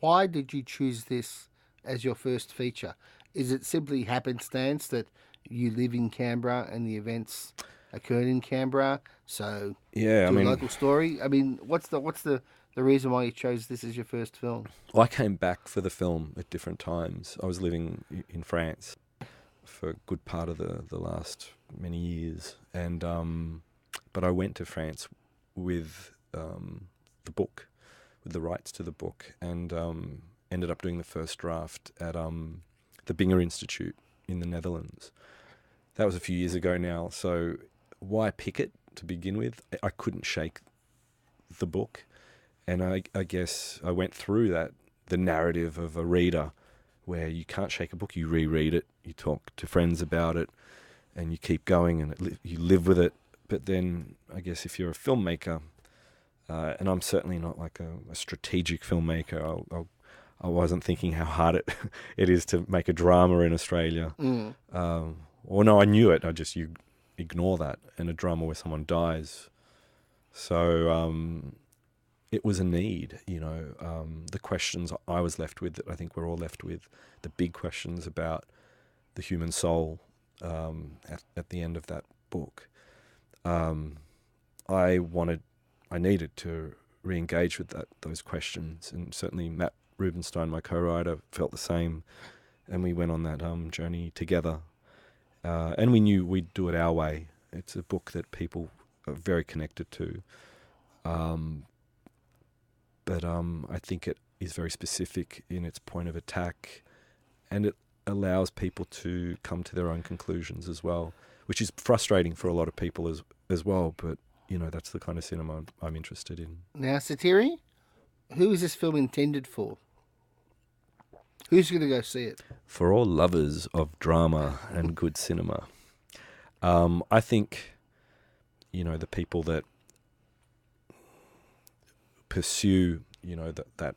Why did you choose this as your first feature? Is it simply happenstance that you live in Canberra and the events occurred in Canberra? So Yeah, I do a mean, local story. I mean, what's the reason why you chose this as your first film? I came back for the film at different times. I was living in France for a good part of the last many years, and but I went to France with the book, with the rights to the book, and ended up doing the first draft at the Binger Institute in the Netherlands. That was a few years ago now. So why pick it to begin with? I couldn't shake the book, and I guess I went through that, the narrative of a reader, where you can't shake a book, you reread it, you talk to friends about it, and you keep going, and you live with it. But then I guess if you're a filmmaker, and I'm certainly not like a strategic filmmaker, I wasn't thinking how hard it is to make a drama in Australia. Or no, I knew it, you ignore that, and a drama where someone dies. So it was a need, the questions I was left with, that I think we're all left with, the big questions about the human soul at the end of that book. I needed to re-engage with those questions, and certainly Matt Rubenstein, my co-writer, felt the same, and we went on that journey together. And we knew we'd do it our way. It's a book that people are very connected to. But I think it is very specific in its point of attack, and it allows people to come to their own conclusions as well, which is frustrating for a lot of people as well. But, that's the kind of cinema I'm interested in. Now, Sotiriss, who is this film intended for? Who's going to go see it? For all lovers of drama and good cinema. I think, the people that pursue, that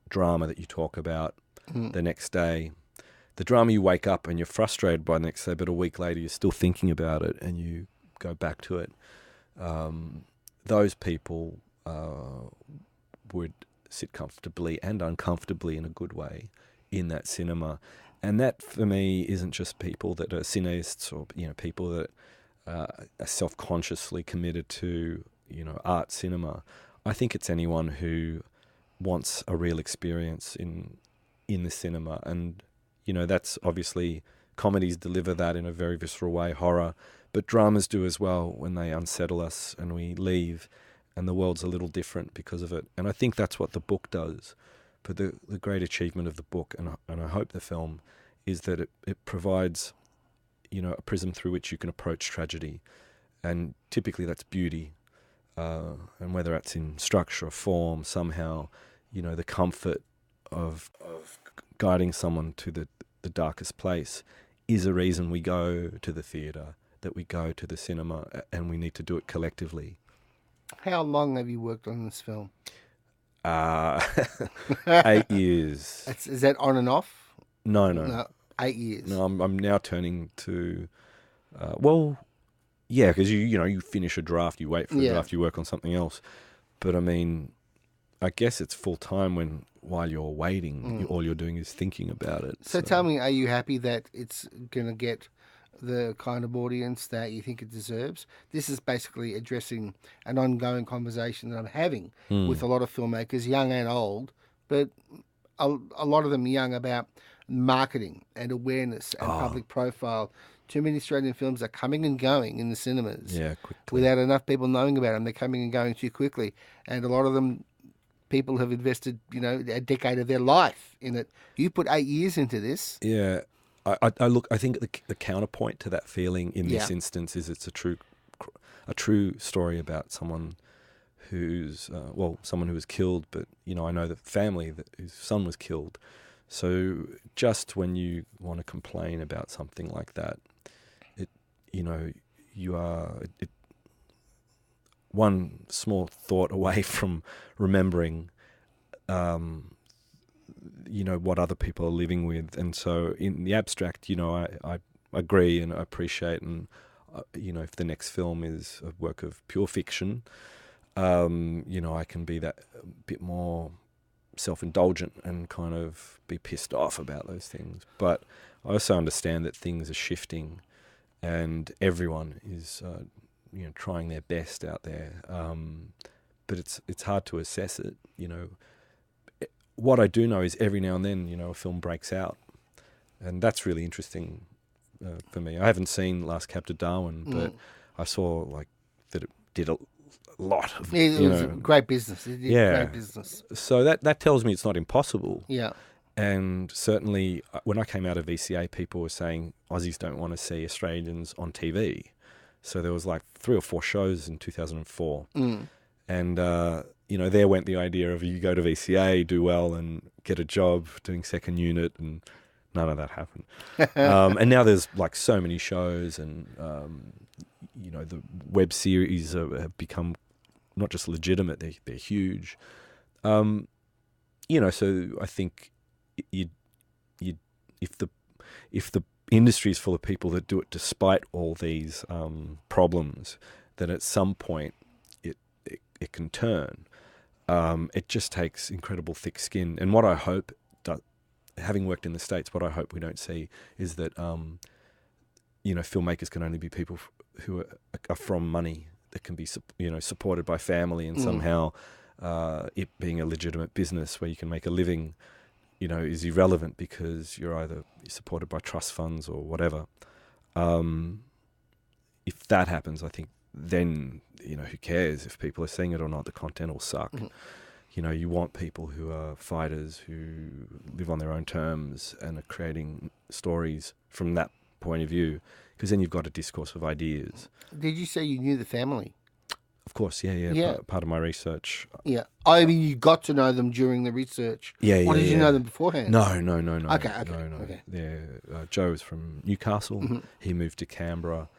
drama that you talk about the next day, the drama you wake up and you're frustrated by the next day, but a week later you're still thinking about it and you go back to it. Those people would sit comfortably and uncomfortably in a good way in that cinema. And that, for me, isn't just people that are cineists or, people that are self-consciously committed to, art cinema. I think it's anyone who wants a real experience in the cinema. And, that's obviously, comedies deliver that in a very visceral way, horror, but dramas do as well when they unsettle us and we leave and the world's a little different because of it. And I think that's what the book does. But the great achievement of the book, and I hope the film, is that it provides, a prism through which you can approach tragedy. And typically that's beauty. And whether that's in structure or form, somehow, the comfort of guiding someone to the darkest place is a reason we go to the theatre, that we go to the cinema, and we need to do it collectively. How long have you worked on this film? 8 years. Is that on and off? No. 8 years. No, I'm now turning to, yeah, because you finish a draft, you wait for a draft, you work on something else. But I mean, I guess it's full time while you're waiting, all you're doing is thinking about it. So tell me, are you happy that it's going to get the kind of audience that you think it deserves? This is basically addressing an ongoing conversation that I'm having with a lot of filmmakers, young and old, but a lot of them young, about marketing and awareness and public profile. Too many Australian films are coming and going in the cinemas quickly, without enough people knowing about them. They're coming and going too quickly, and a lot of them, people have invested, a decade of their life in it. You put 8 years into this. Yeah. I think the counterpoint to that feeling in this instance is it's a true story about someone who's someone who was killed, but I know the family whose son was killed. So just when you want to complain about something like that, you are one small thought away from remembering what other people are living with. And so in the abstract, I agree and I appreciate, and if the next film is a work of pure fiction, I can be that a bit more self-indulgent and kind of be pissed off about those things. But I also understand that things are shifting, and everyone is, trying their best out there. But it's hard to assess it. What I do know is every now and then, a film breaks out, and that's really interesting for me. I haven't seen Last Cab to Darwin, but I saw that it did a lot of, it was great business. It did great business. So that tells me it's not impossible. Yeah. And certainly when I came out of VCA, people were saying Aussies don't want to see Australians on TV. So there was 3 or 4 shows in 2004. And, there went the idea of you go to VCA, do well and get a job doing second unit, and none of that happened. And now there's so many shows, and, the web series have become not just legitimate, they're huge. So I think if the industry is full of people that do it despite all these problems, then at some point it can turn. It just takes incredible thick skin. And what I hope, having worked in the States, what I hope we don't see is that filmmakers can only be people who are from money, that can be supported by family, and somehow it being a legitimate business where you can make a living is irrelevant because you're either supported by trust funds or whatever. If that happens, I think then, who cares if people are seeing it or not? The content will suck. You want people who are fighters, who live on their own terms and are creating stories from that point of view, because then you've got a discourse of ideas. Did you say you knew the family? Of course, yeah. Part of my research. Yeah. I mean, you got to know them during the research. Yeah. Or did you know them beforehand? No. Okay. Okay. Yeah. Joe is from Newcastle. He moved to Canberra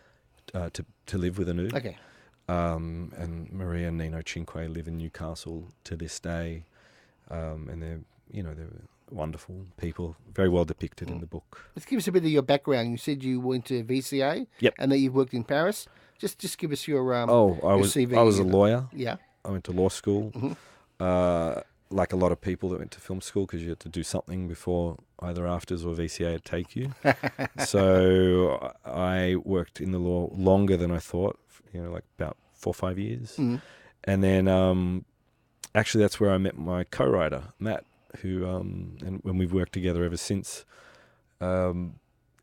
to live with Anu. Okay. And Maria and Nino Cinque live in Newcastle to this day. And they're wonderful people, very well depicted in the book. Let's give us a bit of your background. You said you went to VCA. Yep. And that you've worked in Paris. Just give us your I was CV. I was a lawyer. Yeah. I went to law school. Like a lot of people that went to film school, because you had to do something before either AFTRS or VCA would take you. So I worked in the law longer than I thought, about 4 or 5 years. And then actually that's where I met my co-writer, Matt, who and when we've worked together ever since.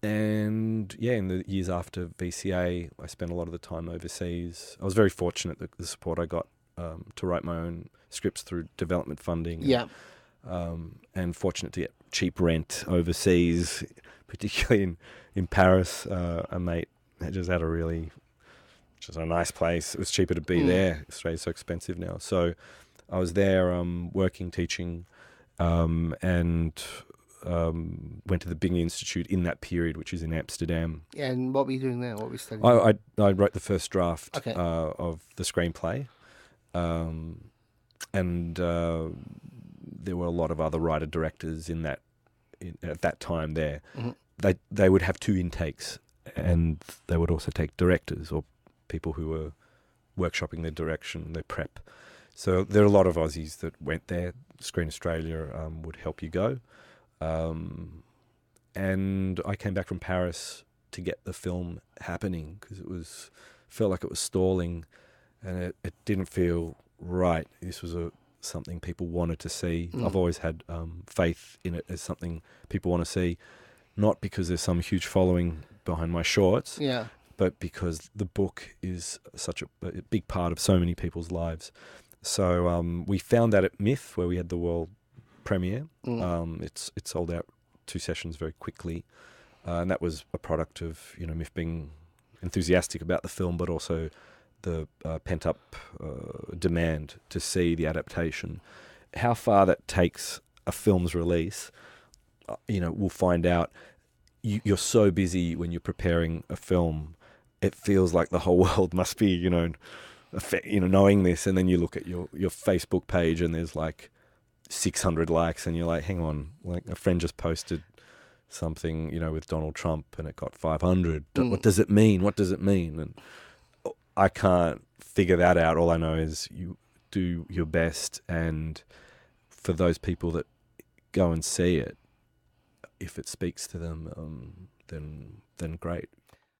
And in the years after VCA, I spent a lot of the time overseas. I was very fortunate that the support I got to write my own scripts through development funding. Yeah. And fortunate to get cheap rent overseas, particularly in Paris. A mate just had just a nice place. It was cheaper to be there. Australia's so expensive now. So I was there working, teaching, and went to the Bingley Institute in that period, which is in Amsterdam. And what were you doing there? What were you studying? I wrote the first draft Okay. of the screenplay. And there were a lot of other writer-directors at that time there. They would have 2 intakes, and they would also take directors or people who were workshopping their direction, their prep. So there are a lot of Aussies that went there. Screen Australia would help you go. And I came back from Paris to get the film happening, because it felt like it was stalling, and it didn't feel right. This was something people wanted to see. I've always had faith in it as something people want to see, not because there's some huge following behind my shorts, but because the book is such a big part of so many people's lives. So we found that at Myth, where we had the world premiere. It sold out 2 sessions very quickly, and that was a product of Myth being enthusiastic about the film, but also the pent-up demand to see the adaptation. How far that takes a film's release, we'll find out. You're so busy when you're preparing a film, it feels like the whole world must be, knowing this, and then you look at your Facebook page and there's 600 likes, and you're like, hang on, a friend just posted something, with Donald Trump, and it got 500. What does it mean? What does it mean? And I can't figure that out. All I know is you do your best, and for those people that go and see it, if it speaks to them, then great.